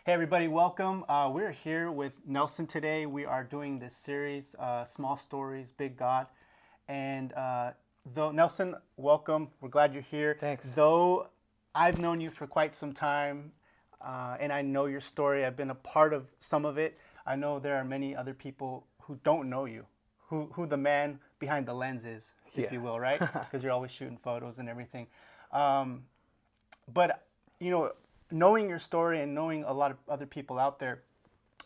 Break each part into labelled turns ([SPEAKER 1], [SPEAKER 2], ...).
[SPEAKER 1] Hey everybody, welcome. We're here with Nelson today. We are doing this series, Small Stories, Big God. And though Nelson, welcome. We're glad you're here.
[SPEAKER 2] Thanks.
[SPEAKER 1] Though I've known you for quite some time, and I know your story. I've been a part of some of it. I know there are many other people who don't know you, who the man behind the lens is, if
[SPEAKER 2] Yeah.
[SPEAKER 1] you will, right? Because you're always shooting photos and everything. But knowing your story and knowing a lot of other people out there,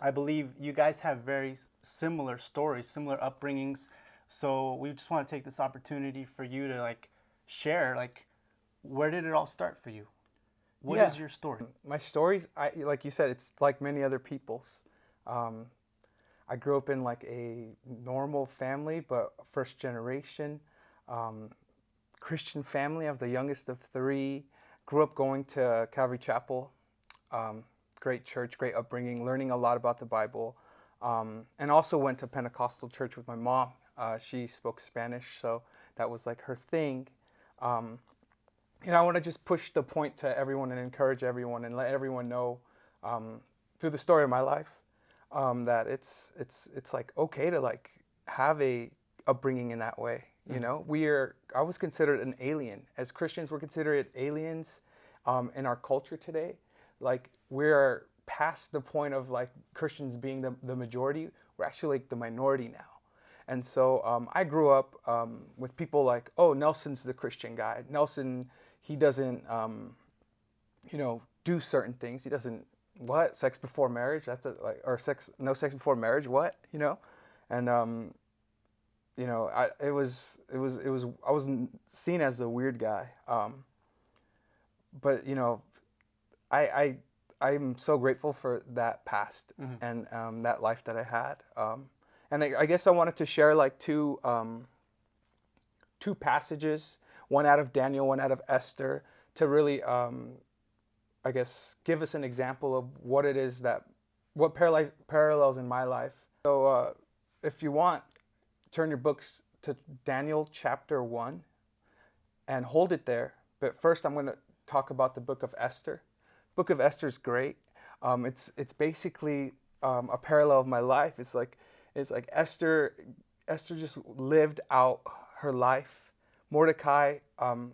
[SPEAKER 1] I believe you guys have very similar stories, similar upbringings. So we just want to take this opportunity for you to share, where did it all start for you? What
[SPEAKER 2] Yeah.
[SPEAKER 1] is your story?
[SPEAKER 2] My stories, like you said, it's like many other people's. I grew up in like a normal family, but first generation Christian family. I was the youngest of three. Grew up going to Calvary Chapel. Great church, great upbringing, learning a lot about the Bible. And also went to Pentecostal church with my mom. She spoke Spanish, so that was like her thing. I want to just push the point to everyone and encourage everyone and let everyone know through the story of my life that it's like okay to like have a upbringing in that way. You know, I was considered an alien. As Christians, we're considered aliens in our culture today. Like we're past the point of like Christians being the majority. We're actually like the minority now. And so I grew up with people like, oh, Nelson's the Christian guy. Nelson, he doesn't, do certain things. He doesn't, what? Sex before marriage? Or no sex before marriage? What? And I was seen as the weird guy. But I'm so grateful for that past and that life that I had. And I guess I wanted to share like two passages, one out of Daniel, one out of Esther, to really, I guess, give us an example of what parallels in my life. So if you want, turn your books to Daniel chapter 1 and hold it there. But first I'm going to talk about the book of Esther. Book of Esther is great. It's basically a parallel of my life. It's like Esther just lived out her life. Mordecai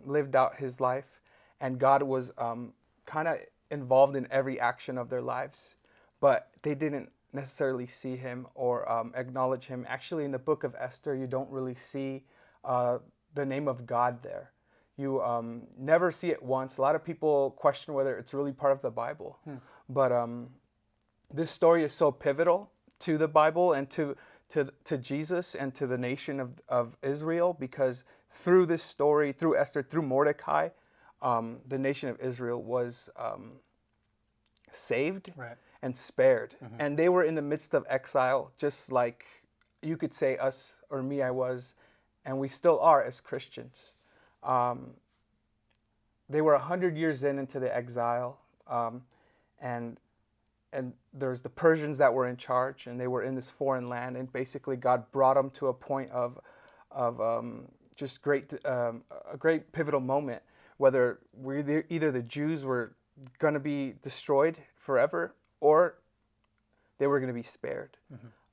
[SPEAKER 2] lived out his life, and God was kind of involved in every action of their lives, but they didn't necessarily see him or acknowledge him. Actually, in the book of Esther, you don't really see the name of God there. You never see it once. A lot of people question whether it's really part of the Bible, but this story is so pivotal to the Bible and to Jesus and to the nation of Israel, because through this story, through Esther, through Mordecai, the nation of Israel was saved and spared. And they were in the midst of exile, just like you could say us or me, I was, and we still are as Christians. They were 100 years into the exile, and there's the Persians that were in charge, and they were in this foreign land, and basically God brought them to a point of just a great pivotal moment, whether either the Jews were going to be destroyed forever or they were going to be spared.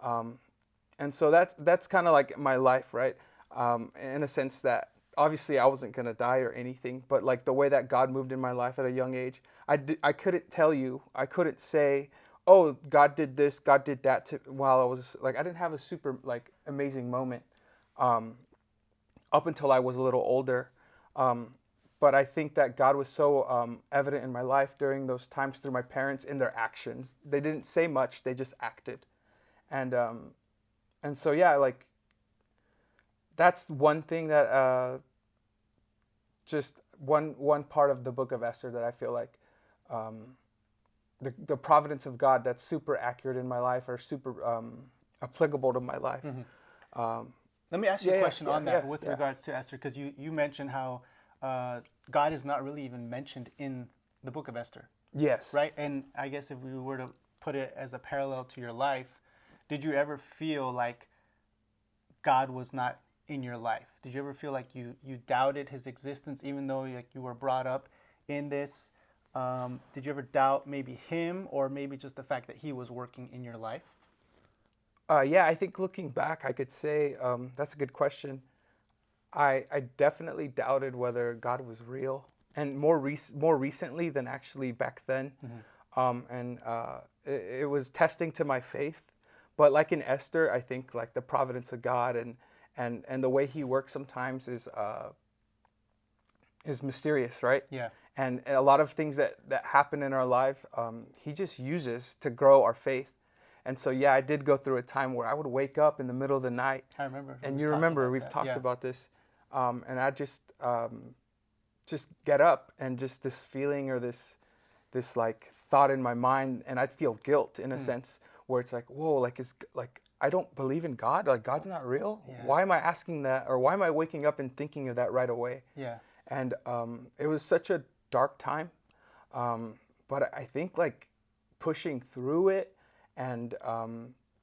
[SPEAKER 2] And so that's kind of like my life, right? In a sense that obviously I wasn't going to die or anything, but like the way that God moved in my life at a young age, I couldn't tell you, I couldn't say, oh, God did this, God did that, while I was like, I didn't have a super like amazing moment up until I was a little older. But I think that God was so evident in my life during those times through my parents in their actions. They didn't say much, they just acted. And so, yeah, like that's one thing that just one part of the book of Esther that I feel like the providence of God that's super accurate in my life or super applicable to my life.
[SPEAKER 1] Let me ask you a question on that with regards to Esther, because you mentioned how God is not really even mentioned in the book of Esther.
[SPEAKER 2] Yes.
[SPEAKER 1] Right? And I guess if we were to put it as a parallel to your life, did you ever feel like God was not in your life? Did you ever feel like you doubted his existence, even though like you were brought up in this? Did you ever doubt maybe him, or maybe just the fact that he was working in your life?
[SPEAKER 2] Yeah, I think looking back, I could say that's a good question. I definitely doubted whether God was real, and more recently than actually back then. And it was testing to my faith. But like in Esther, I think like the providence of God and the way He works sometimes is mysterious, right?
[SPEAKER 1] Yeah.
[SPEAKER 2] And a lot of things that happen in our life, He just uses to grow our faith. And so, yeah, I did go through a time where I would wake up in the middle of the night.
[SPEAKER 1] I remember.
[SPEAKER 2] And
[SPEAKER 1] we
[SPEAKER 2] you
[SPEAKER 1] talked
[SPEAKER 2] remember
[SPEAKER 1] about
[SPEAKER 2] we've
[SPEAKER 1] that.
[SPEAKER 2] talked
[SPEAKER 1] Yeah.
[SPEAKER 2] about this, and I just get up and just this feeling or this like thought in my mind, and I'd feel guilt in a sense where it's like, whoa, like I don't believe in God, like God's not real.
[SPEAKER 1] Yeah.
[SPEAKER 2] Why am I asking that, or why am I waking up and thinking of that right away?
[SPEAKER 1] Yeah.
[SPEAKER 2] And it was such a dark time, but I think like pushing through it and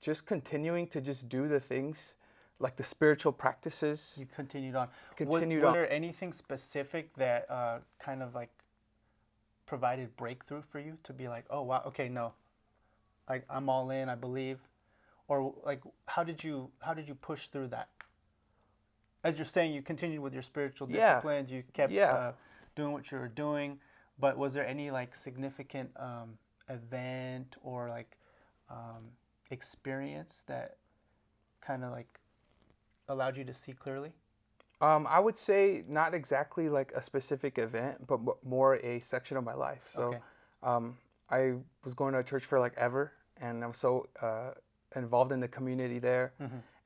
[SPEAKER 2] just continuing to just do the things like the spiritual practices.
[SPEAKER 1] You continued on.
[SPEAKER 2] Continued
[SPEAKER 1] was
[SPEAKER 2] on.
[SPEAKER 1] there anything specific that kind of like provided breakthrough for you to be like, oh wow, okay, no, like I'm all in, I believe, or like how did you push through that? As you're saying, you continued with your spiritual
[SPEAKER 2] Yeah.
[SPEAKER 1] disciplines, you kept
[SPEAKER 2] Yeah.
[SPEAKER 1] doing what you were doing, but was there any like significant event or like experience that kind of like allowed you to see clearly?
[SPEAKER 2] I would say not exactly like a specific event, but more a section of my life. So,
[SPEAKER 1] Okay.
[SPEAKER 2] I was going to a church for like ever, and I was so involved in the community there.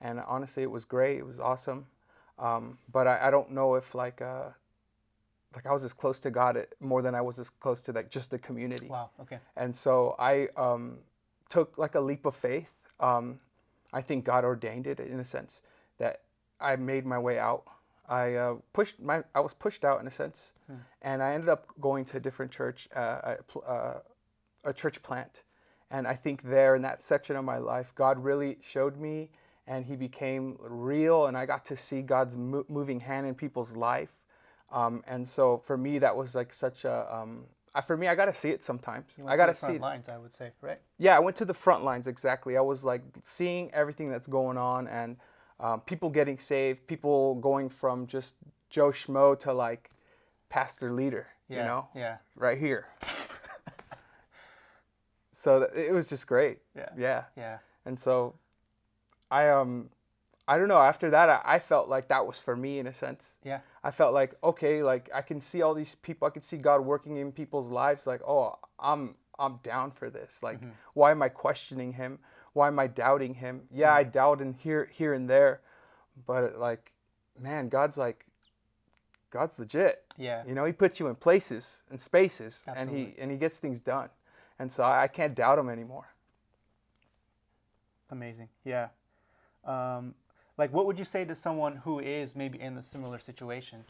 [SPEAKER 2] And honestly, it was great. It was awesome. But I don't know if like I was as close to God more than I was as close to like just the community.
[SPEAKER 1] Wow. Okay.
[SPEAKER 2] And so I took like a leap of faith. I think God ordained it in a sense that I made my way out. I was pushed out in a sense, and I ended up going to a different church, a church plant. And I think there in that section of my life, God really showed me, and He became real, and I got to see God's moving hand in people's life. And so for me, that was like such a for me, I got to see it sometimes.
[SPEAKER 1] You went
[SPEAKER 2] I
[SPEAKER 1] to
[SPEAKER 2] got
[SPEAKER 1] the
[SPEAKER 2] to see
[SPEAKER 1] front
[SPEAKER 2] it.
[SPEAKER 1] lines, I would say, right?
[SPEAKER 2] Yeah, I went to the front lines, exactly. I was like seeing everything that's going on, and people getting saved, people going from just Joe Schmo to like pastor leader,
[SPEAKER 1] Yeah.
[SPEAKER 2] you know,
[SPEAKER 1] Yeah.
[SPEAKER 2] right here. So it was just great.
[SPEAKER 1] Yeah.
[SPEAKER 2] Yeah.
[SPEAKER 1] Yeah.
[SPEAKER 2] And so I don't know, after that I felt like that was for me in a sense.
[SPEAKER 1] Yeah.
[SPEAKER 2] I felt like, okay, like I can see all these people, I can see God working in people's lives, like, oh, I'm down for this. Like, why am I questioning Him? Why am I doubting Him? Yeah, I doubt in here and there, but like, man, God's legit.
[SPEAKER 1] Yeah.
[SPEAKER 2] You know, He puts you in places and spaces,
[SPEAKER 1] Absolutely.
[SPEAKER 2] and he gets things done, and so I can't doubt Him anymore.
[SPEAKER 1] Amazing. Yeah. Like, what would you say to someone who is maybe in a similar situation?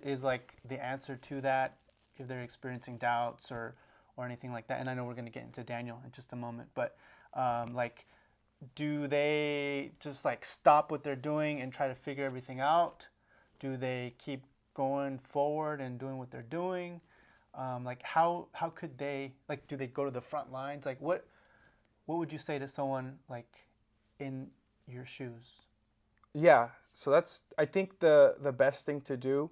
[SPEAKER 1] Is like the answer to that, if they're experiencing doubts or anything like that? And I know we're going to get into Daniel in just a moment, but like, do they just like stop what they're doing and try to figure everything out? Do they keep going forward and doing what they're doing? Like, how could they, like, do they go to the front lines? Like, what would you say to someone like in your shoes?
[SPEAKER 2] Yeah, so that's, I think the best thing to do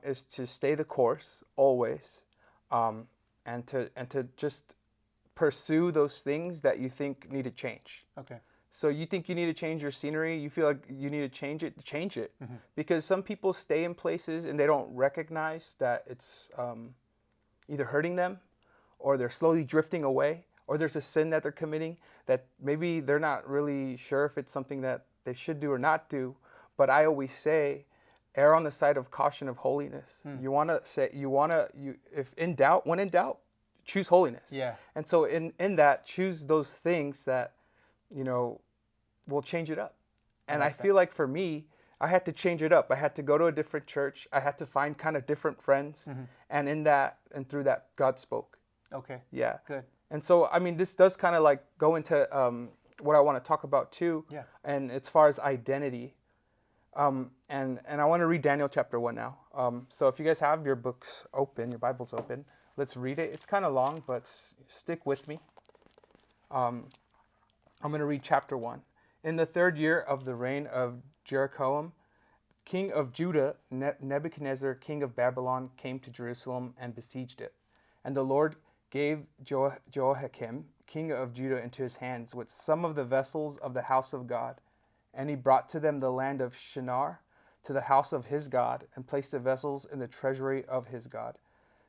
[SPEAKER 2] is to stay the course always, and to just pursue those things that you think need to change.
[SPEAKER 1] Okay.
[SPEAKER 2] So you think you need to change your scenery, you feel like you need to change it, because some people stay in places and they don't recognize that it's either hurting them, or they're slowly drifting away, or there's a sin that they're committing that maybe they're not really sure if it's something that they should do or not do. But I always say, err on the side of caution of holiness. If in doubt, when in doubt, choose holiness.
[SPEAKER 1] Yeah.
[SPEAKER 2] And so in that, choose those things that, you know, will change it up. And I feel like for me, I had to change it up. I had to go to a different church. I had to find kind of different friends. And in that, and through that, God spoke.
[SPEAKER 1] Okay.
[SPEAKER 2] Yeah.
[SPEAKER 1] Good.
[SPEAKER 2] And so, I mean, this does kind of like go into what I want to talk about too.
[SPEAKER 1] Yeah.
[SPEAKER 2] And as far as identity, and I want to read Daniel chapter 1 now. So if you guys have your books open, your Bibles open, Let's read it. It's kind of long, but stick with me. I'm going to read chapter 1. In the 3rd year of the reign of Jeroboam, king of Judah, Nebuchadnezzar, king of Babylon, came to Jerusalem and besieged it. And the Lord gave Jehoiakim, king of Judah, into his hands with some of the vessels of the house of God. And he brought to them the land of Shinar, to the house of his God, and placed the vessels in the treasury of his God.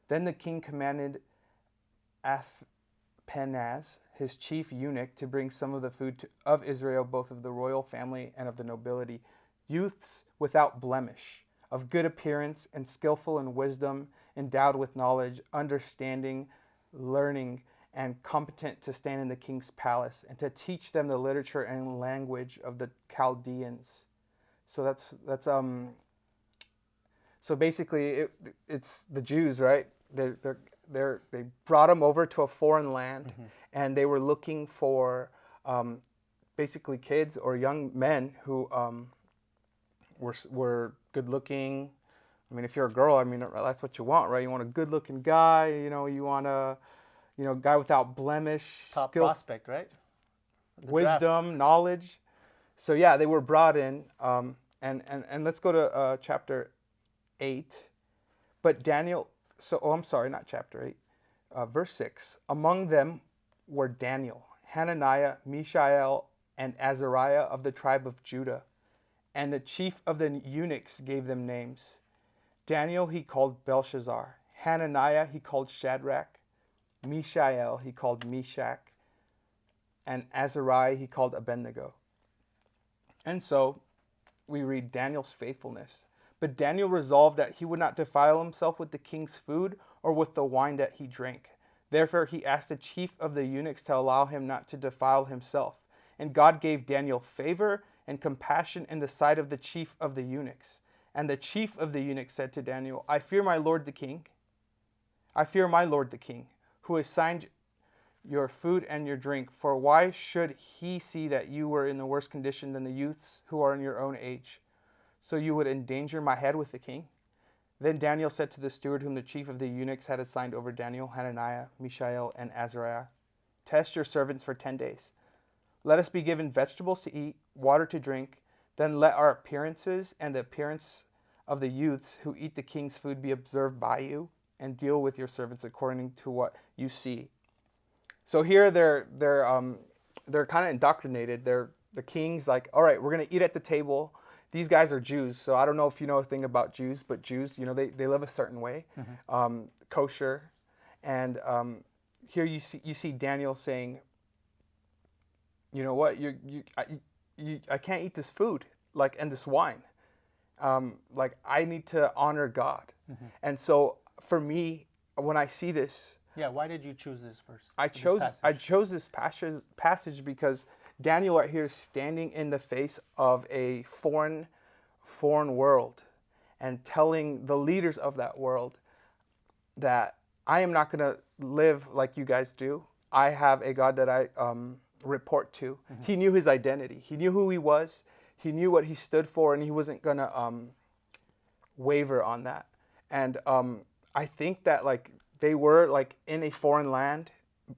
[SPEAKER 2] Then the king commanded Athpenaz, his chief eunuch, to bring some of the food of Israel, both of the royal family and of the nobility, youths without blemish, of good appearance and skillful in wisdom, endowed with knowledge, understanding, learning, and competent to stand in the king's palace, and to teach them the literature and language of the Chaldeans. So that's so basically it's the Jews, right? They brought them over to a foreign land, and they were looking for basically kids or young men who were good looking. I mean, if you're a girl, I mean, that's what you want, right? You want a good looking guy, you want a guy without blemish,
[SPEAKER 1] Top
[SPEAKER 2] skill,
[SPEAKER 1] prospect, right? The
[SPEAKER 2] wisdom,
[SPEAKER 1] draft.
[SPEAKER 2] knowledge. So yeah, they were brought in, and let's go to chapter 8. But Daniel, I'm sorry, not chapter 8, verse 6. Among them were Daniel, Hananiah, Mishael, and Azariah of the tribe of Judah. And the chief of the eunuchs gave them names. Daniel he called Belshazzar. Hananiah he called Shadrach. Mishael he called Meshach. And Azariah he called Abednego. And so we read Daniel's faithfulness. But Daniel resolved that he would not defile himself with the king's food or with the wine that he drank. Therefore he asked the chief of the eunuchs to allow him not to defile himself. And God gave Daniel favor and compassion in the sight of the chief of the eunuchs. And the chief of the eunuchs said to Daniel, I fear my lord the king. I fear my lord the king, who assigned your food and your drink. For why should he see that you were in the worse condition than the youths who are in your own age? So you would endanger my head with the king? Then Daniel said to the steward whom the chief of the eunuchs had assigned over Daniel, Hananiah, Mishael, and Azariah, test your servants for 10 days. Let us be given vegetables to eat, water to drink. Then let our appearances and the appearance of the youths who eat the king's food be observed by you, and deal with your servants according to what you see. So here they're kind of indoctrinated. The king's like, all right, we're gonna eat at the table. These guys are Jews, so I don't know if you know a thing about Jews, but Jews, they live a certain way, kosher, and here you see Daniel saying, you know what, I can't eat this food, and this wine, I need to honor God, and so for me, when I see this,
[SPEAKER 1] Yeah, why did you choose this verse?
[SPEAKER 2] I chose this passage because Daniel right here is standing in the face of a foreign world and telling the leaders of that world that I am not going to live like you guys do. I have a God that I report to. He knew his identity. He knew who he was. He knew what he stood for, and he wasn't going to waver on that. And I think that they were in a foreign land,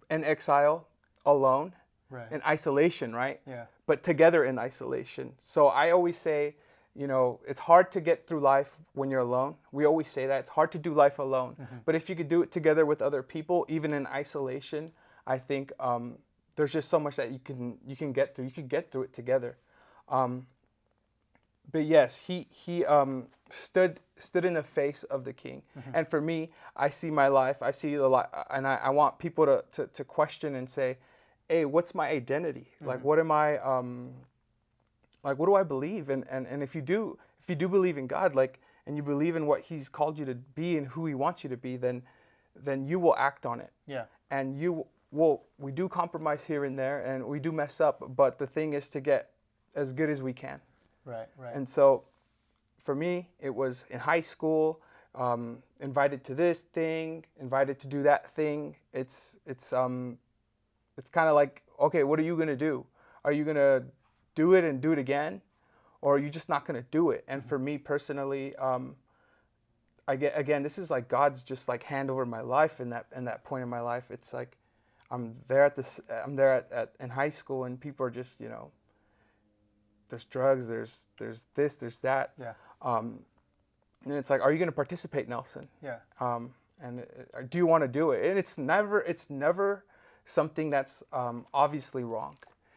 [SPEAKER 2] in exile, alone,
[SPEAKER 1] Right.
[SPEAKER 2] in isolation, right?
[SPEAKER 1] Yeah.
[SPEAKER 2] But together in isolation. So I always say, it's hard to get through life when you're alone. We always say that. It's hard to do life alone. But if you could do it together with other people, even in isolation, I think there's just so much that you can get through. You can get through it together. But yes, he stood in the face of the king. And for me, I see my life, I see the life, and I want people to question and say, hey, what's my identity? What am I, what do I believe? And if you do believe in God, and you believe in what he's called you to be and who he wants you to be, then you will act on it.
[SPEAKER 1] Yeah.
[SPEAKER 2] And we do compromise here and there, and we do mess up, but the thing is to get as good as we can.
[SPEAKER 1] Right.
[SPEAKER 2] And so for me, it was in high school, invited to this thing, invited to do that thing. It's kind of like, okay, what are you going to do? Are you going to do it and do it again? Or are you just not going to do it? And for me personally, again, this is like God's just like hand over my life in that point in my life. It's like I'm there at in high school, and people are just, there's drugs, there's this, there's that.
[SPEAKER 1] Yeah.
[SPEAKER 2] And it's like, are you going to participate, Nelson?
[SPEAKER 1] Yeah.
[SPEAKER 2] And do you want to do it? And it's never something that's obviously wrong.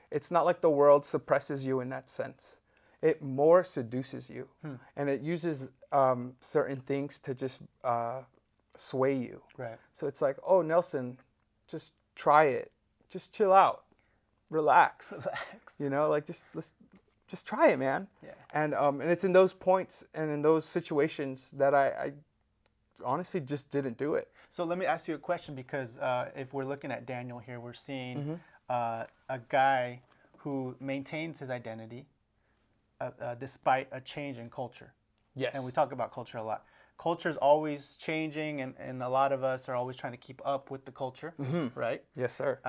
[SPEAKER 2] It's not like the world suppresses you in that sense. It more seduces you, and it uses certain things to just sway you.
[SPEAKER 1] Right.
[SPEAKER 2] So it's like, oh, Nelson, just try it. Just chill out, relax. Like just try it, man.
[SPEAKER 1] Yeah.
[SPEAKER 2] And it's in those points and in those situations that I honestly just didn't do it.
[SPEAKER 1] So let me ask you a question, because if we're looking at Daniel here, we're seeing a guy who maintains his identity despite a change in culture.
[SPEAKER 2] Yes.
[SPEAKER 1] And we talk about culture a lot. Culture is always changing, and a lot of us are always trying to keep up with the culture, right?
[SPEAKER 2] Yes, sir.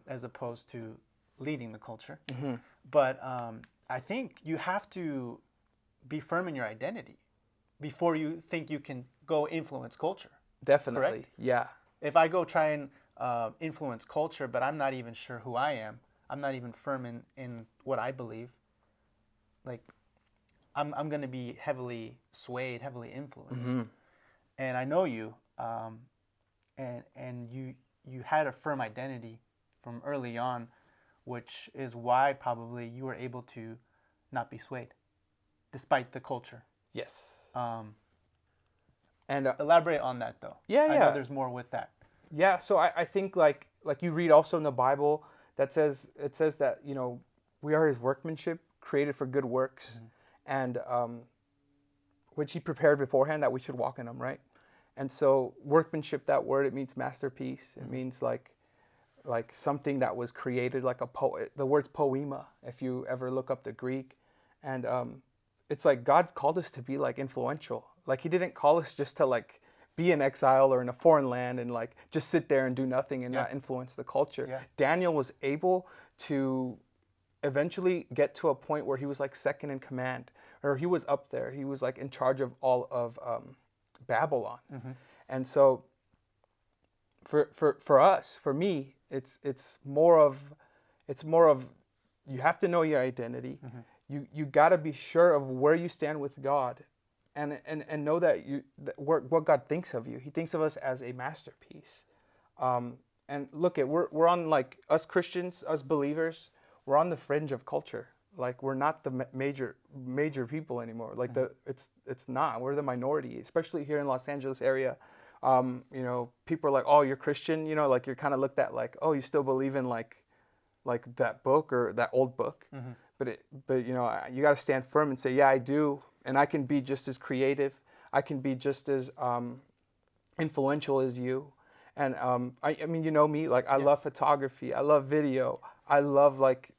[SPEAKER 1] As opposed to leading the culture. But I think you have to be firm in your identity before you think you can go influence culture.
[SPEAKER 2] Definitely.
[SPEAKER 1] Correct?
[SPEAKER 2] Yeah.
[SPEAKER 1] If I go try and influence culture, but I'm not even sure who I am, I'm not even firm in what I believe, like I'm going to be heavily swayed, heavily influenced. And I know you, and you had a firm identity from early on, which is why probably you were able to not be swayed, despite the culture.
[SPEAKER 2] Yes.
[SPEAKER 1] And elaborate on that, though.
[SPEAKER 2] Yeah.
[SPEAKER 1] I know there's more with that.
[SPEAKER 2] Yeah. So I think like you read also in the Bible that says that we are His workmanship, created for good works, and which He prepared beforehand that we should walk in them, right? And so workmanship, that word, it means masterpiece. It means like something that was created, like a poet. The word's poema, if you ever look up the Greek. And it's like God's called us to be like influential. Like He didn't call us just to like be in exile or in a foreign land and like just sit there and do nothing and not influence the culture.
[SPEAKER 1] Yeah.
[SPEAKER 2] Daniel was able to eventually get to a point where he was like second in command, or he was up there. He was like in charge of all of Babylon. And so for us, for me, it's more of you have to know your identity. You got to be sure of where you stand with God, and know that what God thinks of you. He thinks of us as a masterpiece. And look, we're on, like, us Christians, us believers, we're on the fringe of culture. Like, we're not the major people anymore. Like it's not. We're the minority, especially here in Los Angeles area. People are like, oh, you're Christian. Like you're kind of looked at like, oh, you still believe in like that book or that old book. But you got to stand firm and say, yeah, I do, and I can be just as creative. I can be just as influential as you. And I mean, me, like I love photography. I love video. I love like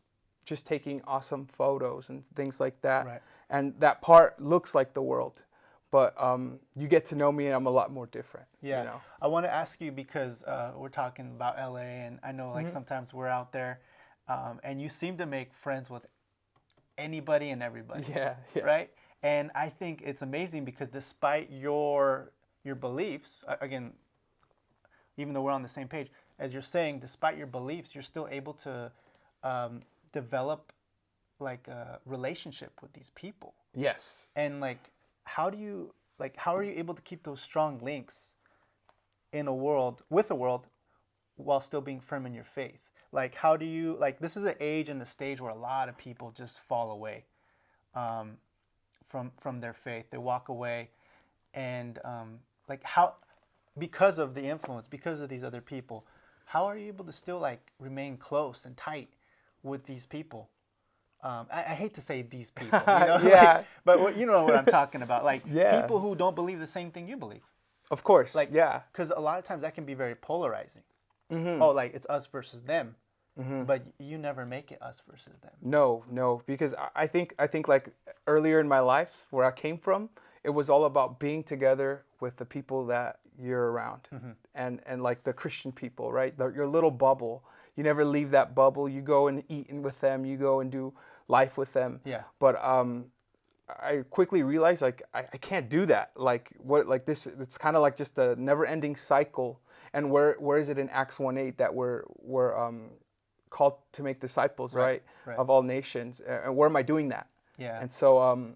[SPEAKER 2] just taking awesome photos and things like that.
[SPEAKER 1] Right.
[SPEAKER 2] And that part looks like the world, but you get to know me, and I'm a lot more different.
[SPEAKER 1] Yeah. I want to ask you, because we're talking about LA, and I know like sometimes we're out there, and you seem to make friends with anybody and everybody.
[SPEAKER 2] Yeah.
[SPEAKER 1] Right. And I think it's amazing because despite your beliefs, again, even though we're on the same page, as you're saying, despite your beliefs, you're still able to develop like a relationship with these people.
[SPEAKER 2] Yes.
[SPEAKER 1] And how are you able to keep those strong links with a world while still being firm in your faith? Like, how do you, this is an age and a stage where a lot of people just fall away from their faith. They walk away, and how, because of the influence, because of these other people, how are you able to still remain close and tight with these people? I hate to say these people,
[SPEAKER 2] Yeah.
[SPEAKER 1] but you know what I'm talking about.
[SPEAKER 2] Yeah.
[SPEAKER 1] People who don't believe the same thing you believe.
[SPEAKER 2] Of course. Yeah.
[SPEAKER 1] Because a lot of times that can be very polarizing. Oh, it's us versus them. But you never make it us versus them.
[SPEAKER 2] No, because I think like earlier in my life, where I came from, it was all about being together with the people that you're around, and like the Christian people, right? Your little bubble. You never leave that bubble. You go and eat with them. You go and do life with them.
[SPEAKER 1] Yeah.
[SPEAKER 2] But I quickly realized like I can't do that. Like what like this it's kind of like just a never-ending cycle. And where is it in Acts 1:8 that we're called to make disciples, right?
[SPEAKER 1] Right.
[SPEAKER 2] Of all nations. And where am I doing that?
[SPEAKER 1] Yeah.
[SPEAKER 2] And so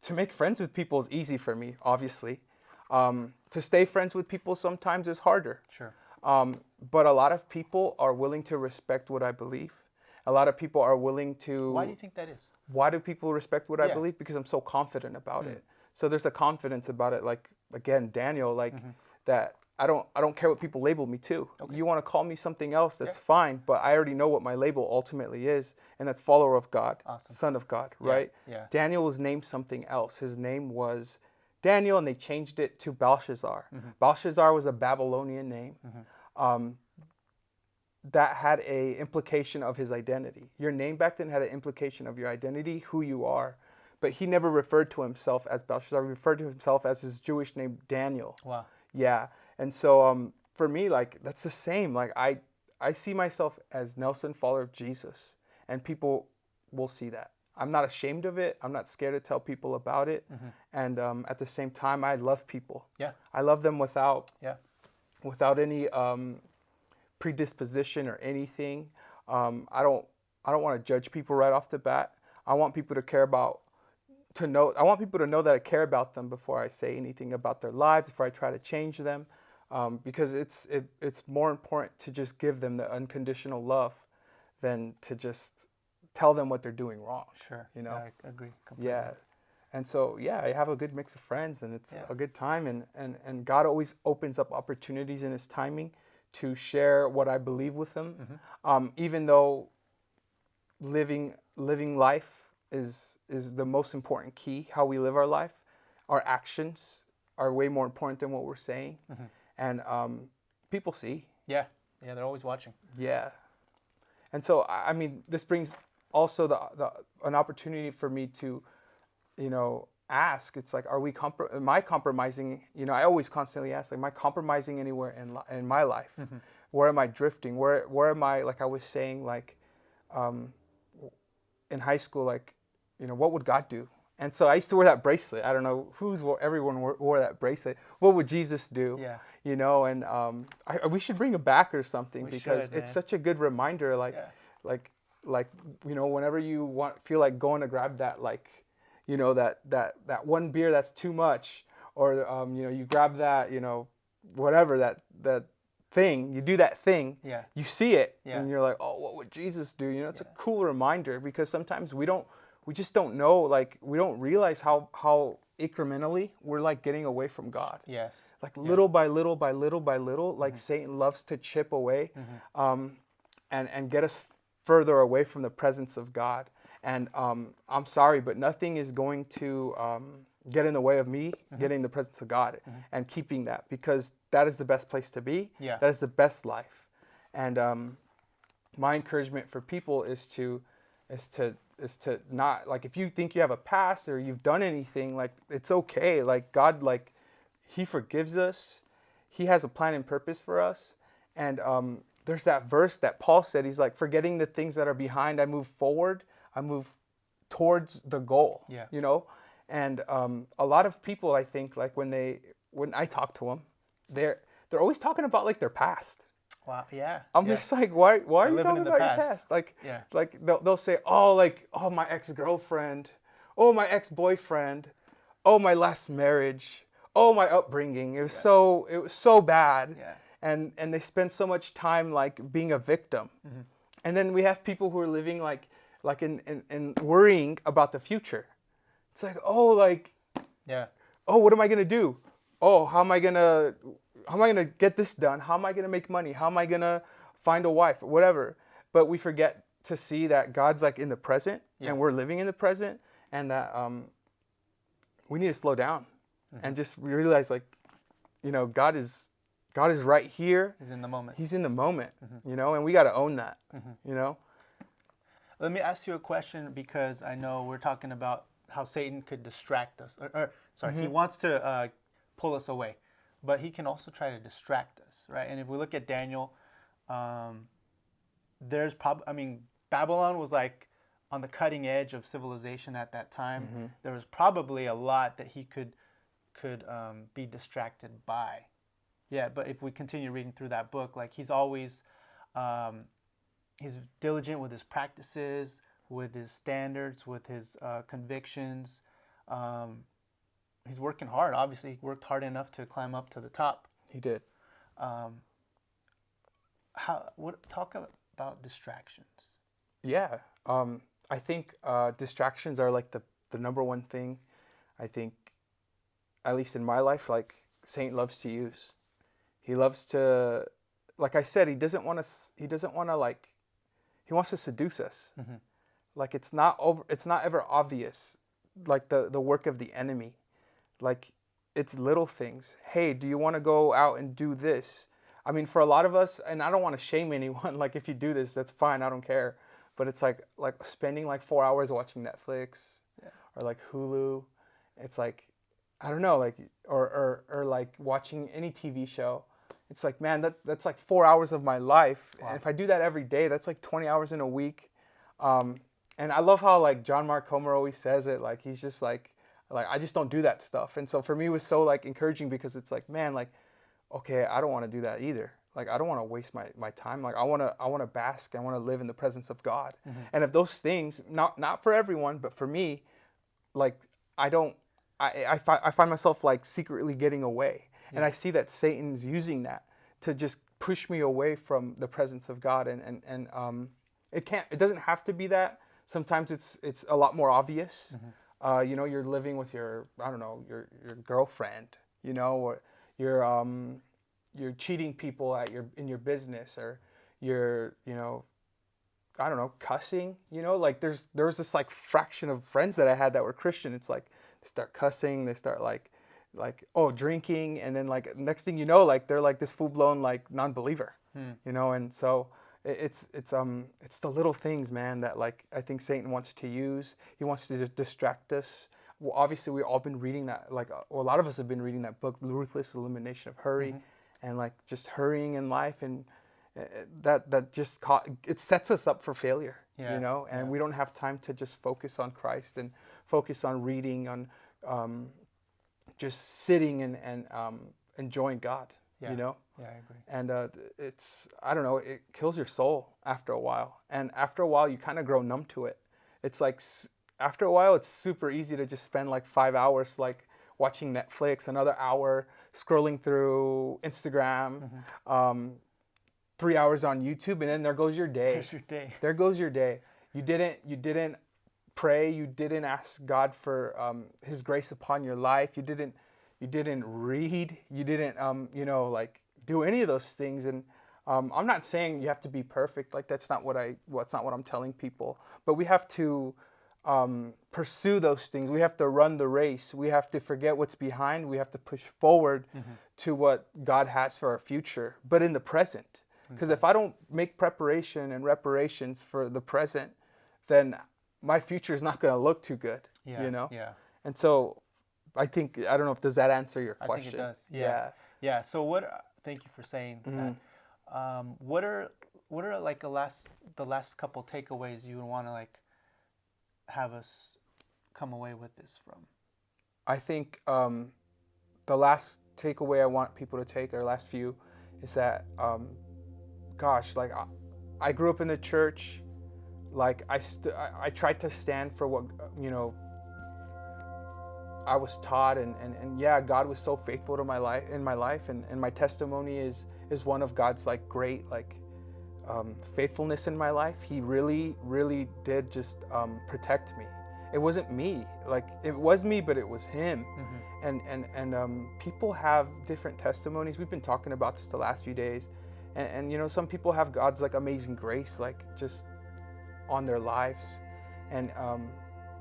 [SPEAKER 2] to make friends with people is easy for me, obviously. To stay friends with people sometimes is harder.
[SPEAKER 1] Sure.
[SPEAKER 2] But a lot of people are willing to respect what I believe. A lot of people are willing to.
[SPEAKER 1] Why do you think that is?
[SPEAKER 2] Why do people respect what I
[SPEAKER 1] Yeah.
[SPEAKER 2] believe? Because I'm so confident about it. So there's a confidence about it. Like again, Daniel, like that. I don't care what people label me to.
[SPEAKER 1] Okay.
[SPEAKER 2] You want to call me something else, that's fine. But I already know what my label ultimately is, and that's follower of God,
[SPEAKER 1] Awesome.
[SPEAKER 2] son of God, right?
[SPEAKER 1] Yeah.
[SPEAKER 2] Daniel was named something else. His name was Daniel, and they changed it to Belshazzar. Belshazzar was a Babylonian name. That had a implication of his identity. Your name back then had an implication of your identity, who you are. But he never referred to himself as Belshazzar. He referred to himself as his Jewish name, Daniel.
[SPEAKER 1] Wow.
[SPEAKER 2] Yeah. And so for me, like, that's the same. Like, I see myself as Nelson, follower of Jesus. And people will see that. I'm not ashamed of it. I'm not scared to tell people about it. And at the same time, I love people.
[SPEAKER 1] Yeah.
[SPEAKER 2] I love them without any predisposition or anything. I don't want to judge people right off the bat. I want people to know that I care about them before I say anything about their lives, before I try to change them, because it's more important to just give them the unconditional love than to just tell them what they're doing wrong.
[SPEAKER 1] Sure.
[SPEAKER 2] You know.
[SPEAKER 1] Yeah, I agree completely.
[SPEAKER 2] Yeah. And so, I have a good mix of friends, and it's a good time. And God always opens up opportunities in His timing to share what I believe with them. Even though living life is the most important key, how we live our life, our actions are way more important than what we're saying. And people see.
[SPEAKER 1] Yeah, they're always watching.
[SPEAKER 2] Yeah. And so, I mean, this brings also an opportunity for me to, ask. It's like, am I compromising? I always constantly ask, like, am I compromising anywhere in my life? Where am I drifting? Where am I, like I was saying, like, in high school, like, what would God do? And so I used to wear that bracelet. I don't know everyone wore that bracelet. What would Jesus do?
[SPEAKER 1] Yeah.
[SPEAKER 2] And we should bring it back or something, because
[SPEAKER 1] should,
[SPEAKER 2] it's
[SPEAKER 1] man.
[SPEAKER 2] such a good reminder. Like, whenever you feel like going to grab that, like, that one beer that's too much, or you grab that, whatever that thing, you do that thing, you see it, and you're like, oh, what would Jesus do? It's a cool reminder, because sometimes we just don't know, like, we don't realize how incrementally we're like getting away from God.
[SPEAKER 1] Yes.
[SPEAKER 2] Like little by little by little by little, like Satan loves to chip away, and get us further away from the presence of God. And I'm sorry, but nothing is going to get in the way of me getting the presence of God and keeping that, because that is the best place to be.
[SPEAKER 1] Yeah.
[SPEAKER 2] That is the best life. And my encouragement for people is to not, like, if you think you have a past or you've done anything, like, it's okay. Like, God, like, He forgives us. He has a plan and purpose for us. And there's that verse that Paul said, he's like, forgetting the things that are behind, I move forward. I move towards the goal.
[SPEAKER 1] Yeah.
[SPEAKER 2] And a lot of people, I think, like, when I talk to them, they're always talking about, like, their past.
[SPEAKER 1] Wow. Yeah.
[SPEAKER 2] I'm just like, why are you talking about your past? Like,
[SPEAKER 1] Yeah.
[SPEAKER 2] like they'll say, oh, my ex-girlfriend, oh, my ex-boyfriend, oh, my last marriage, oh, my upbringing. It was so bad.
[SPEAKER 1] Yeah.
[SPEAKER 2] And they spend so much time, like, being a victim. And then we have people who are living like in worrying about the future. It's like, oh, what am I gonna do? Oh, how am I gonna get this done? How am I gonna make money? How am I gonna find a wife? Whatever. But we forget to see that God's, like, in the present, and we're living in the present, and that we need to slow down and just realize, like, God is right here.
[SPEAKER 1] He's in the moment.
[SPEAKER 2] He's in the moment, and we got to own that,
[SPEAKER 1] Let me ask you a question, because I know we're talking about how Satan could distract us. He wants to pull us away, but he can also try to distract us, right? And if we look at Daniel, Babylon was like on the cutting edge of civilization at that time.
[SPEAKER 2] Mm-hmm.
[SPEAKER 1] There was probably a lot that he could be distracted by. Yeah, but if we continue reading through that book, like he's always he's diligent with his practices, with his standards, with his convictions. He's working hard. Obviously, he worked hard enough to climb up to the top.
[SPEAKER 2] He did.
[SPEAKER 1] Talk about distractions?
[SPEAKER 2] Yeah. I think distractions are like the number one thing. I think, at least in my life, like Saint loves to use. He loves to, like I said, he doesn't want to like, he wants to seduce us.
[SPEAKER 1] Mm-hmm.
[SPEAKER 2] Like it's not ever obvious, like the work of the enemy. Like it's little things. Hey, do you want to go out and do this? I mean, for a lot of us, and I don't want to shame anyone, like if you do this, that's fine, I don't care. But it's like spending like 4 hours watching Netflix, yeah, or like Hulu. It's like, I don't know, like or like watching any TV show. It's like, man, that's like 4 hours of my life. Wow. And if I do that every day, that's like 20 hours in a week. And I love how like John Mark Comer always says it. Like he's just like I just don't do that stuff. And so for me, it was so like encouraging because it's like, man, like, okay, I don't want to do that either. Like I don't want to waste my time. Like I want to bask. I want to live in the presence of God. Mm-hmm. And if those things, not for everyone, but for me, like I find myself like secretly getting away. Yeah. And I see that Satan's using that to just push me away from the presence of God. And it doesn't have to be that. Sometimes it's a lot more obvious. Mm-hmm. You know, you're living with your girlfriend, you know, or you're cheating people in your business, or you're, you know, I don't know, cussing, you know, like there was this like fraction of friends that I had that were Christian. It's like they start cussing, they start like drinking, and then like next thing you know, like they're like this full-blown like non-believer. You know. And so it's the little things, man, that like I think Satan wants to use. He wants to distract us. Well, obviously we've all been reading that, like a lot of us have been reading that book, Ruthless Elimination of Hurry. Mm-hmm. And like just hurrying in life, and that just it sets us up for failure. Yeah. You know. And we don't have time to just focus on Christ and focus on reading, on just sitting and enjoying God. Yeah. You know. Yeah, I agree. And it's, I don't know, it kills your soul after a while. And after a while, you kind of grow numb to it. It's like after a while, it's super easy to just spend like 5 hours like watching Netflix, another hour scrolling through Instagram, mm-hmm. 3 hours on YouTube, and then there goes your day.
[SPEAKER 1] There's your day.
[SPEAKER 2] There goes your day. You didn't pray. You didn't ask God for His grace upon your life. You didn't read. You didn't like do any of those things. And I'm not saying you have to be perfect. Like that's not what I'm telling people. But we have to pursue those things. We have to run the race. We have to forget what's behind. We have to push forward, mm-hmm. to what God has for our future, but in the present. Because if I don't make preparation and reparations for the present, then my future is not going to look too good. Yeah, you know? Yeah. And so I think, I don't know, does that answer your question?
[SPEAKER 1] I think it does. Yeah. Yeah. So thank you for saying, mm-hmm. that. What are like the last couple takeaways you would want to like have us come away with this from?
[SPEAKER 2] I think the last takeaway I want people to take, or last few, is that gosh, like I grew up in the church. Like I tried to stand for what, you know, I was taught, and yeah, God was so faithful to my life, and my testimony is one of God's like great like faithfulness in my life. He really, really did just protect me. It wasn't me, like it was me, but it was Him. Mm-hmm. And people have different testimonies. We've been talking about this the last few days, and you know, some people have God's like amazing grace, like just on their lives, and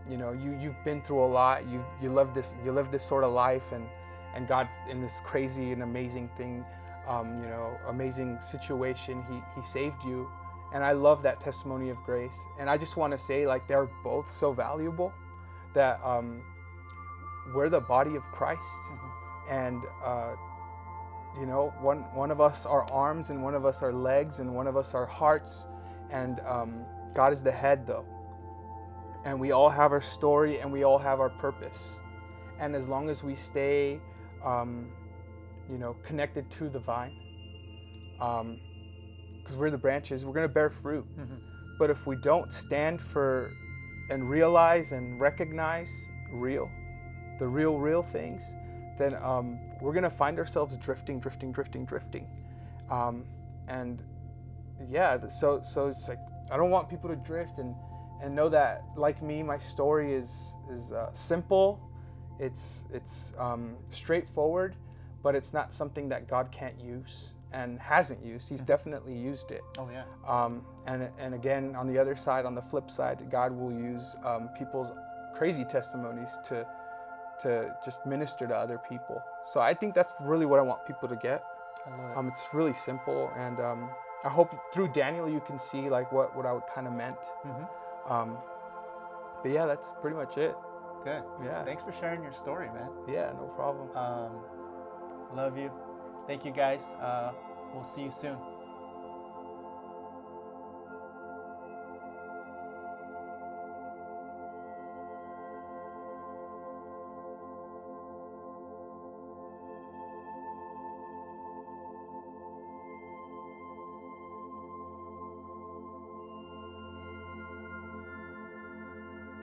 [SPEAKER 2] you know, you've been through a lot. You live this sort of life, and God's in this crazy and amazing thing, you know, amazing situation. He saved you, and I love that testimony of grace. And I just want to say, like, they're both so valuable that we're the body of Christ, mm-hmm. and you know, one of us are arms, and one of us are legs, and one of us are hearts, and God is the head, though. and we all have our story, and we all have our purpose. And as long as we stay, connected to the vine, because we're the branches, we're going to bear fruit. But if we don't stand for and realize and recognize the real things, then we're going to find ourselves drifting. And yeah, so it's like, I don't want people to drift, and know that, like me, my story is simple. It's straightforward, but it's not something that God can't use and hasn't used. He's definitely used it.
[SPEAKER 1] Oh yeah.
[SPEAKER 2] And again, on the other side, on the flip side, God will use people's crazy testimonies to just minister to other people. So I think that's really what I want people to get.
[SPEAKER 1] I love it.
[SPEAKER 2] It's really simple, and I hope through Daniel you can see like what I kind of meant. But yeah, that's pretty much it.
[SPEAKER 1] Good.
[SPEAKER 2] Yeah.
[SPEAKER 1] Thanks for sharing your story, man.
[SPEAKER 2] Yeah, no problem.
[SPEAKER 1] Love you. Thank you, guys. We'll see you soon.